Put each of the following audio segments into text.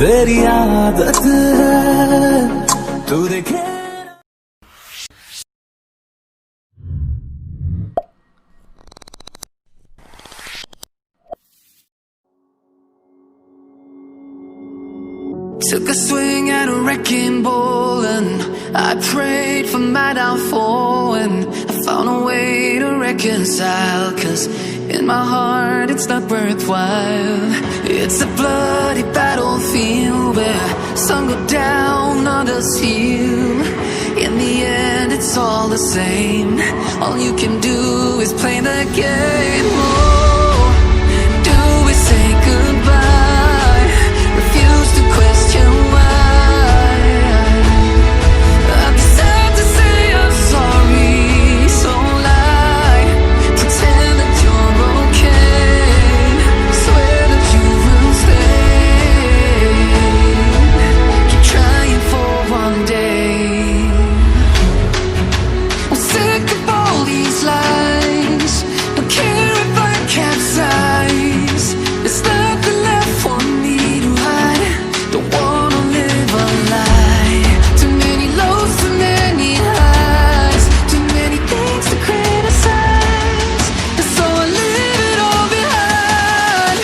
तेरी आदत है तू देखे Took a swing at a wrecking ball and I prayed for my downfall, and I found a way to reconcile, 'cause in my heart it's not worthwhile. It's a bloody battlefield where some go down, others heal. In the end it's all the same. All you can do is play the game. Oh, do we say goodbye? Refuse to question why. I'm sad to say I'm sorry, so lie. Pretend that you're okay. Swear that you will stay. Keep trying for one day. I'm sick of all these lies. Don't care if I capsize. There's nothing left for me to hide. Don't wanna live a lie. Too many lows, too many highs. Too many things to criticize. And so I leave it all behind.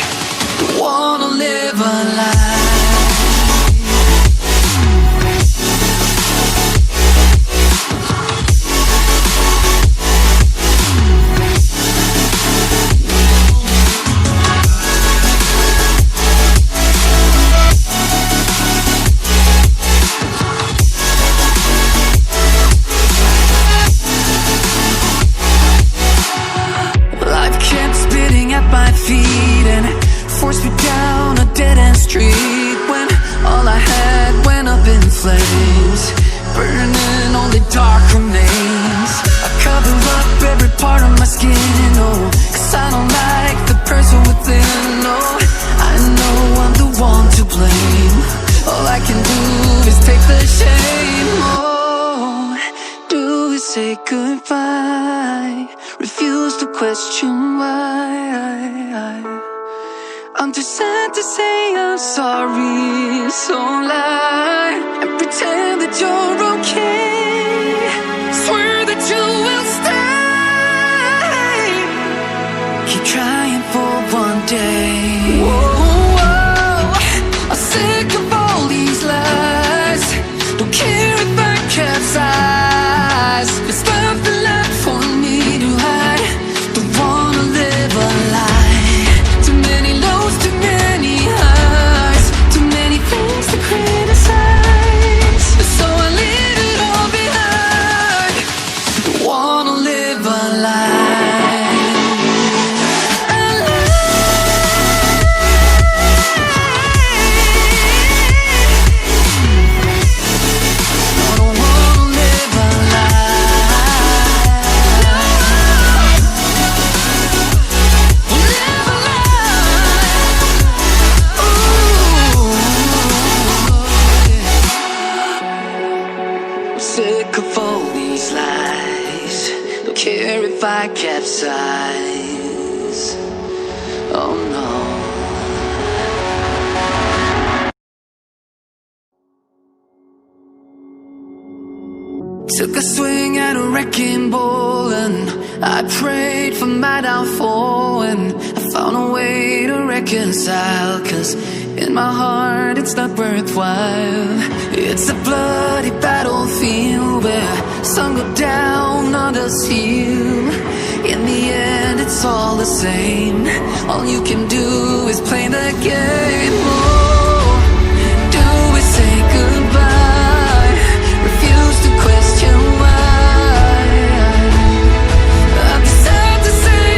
Don't wanna live a lie. Life kept spitting at my feet and forced me down a dead-end street, when all I had went up in flames, burning only dark remains. I cover up every part of my skin, oh, 'cause I don't like the person within. Oh, I know I'm the one to blame. All I can do is take the shame. Oh, do we say goodbye? Refuse to question why. I'm too sad to say I'm sorry, so lie and pretend that you're okay. Swear that you will stay. Keep trying for one day. Whoa, I'm sick of all these lies. Don't care if I capsize. There's nothing left for me to hide. Don't wanna live a lie. Too many lows, too many highs. Too many things to criticize. So I leave it all behind. Don't wanna live a lie. A lie. No, don't wanna live a lie. Live a lie. Ooh. I'm sick of all these lies. Don't care if I capsize. Oh no. Took a swing at a wrecking ball and I prayed for my downfall, and I found a way to reconcile, 'cause in my heart it's not worthwhile. It's a bloody battlefield where some go down, others heal. In the end it's all the same. All you can do is play the game.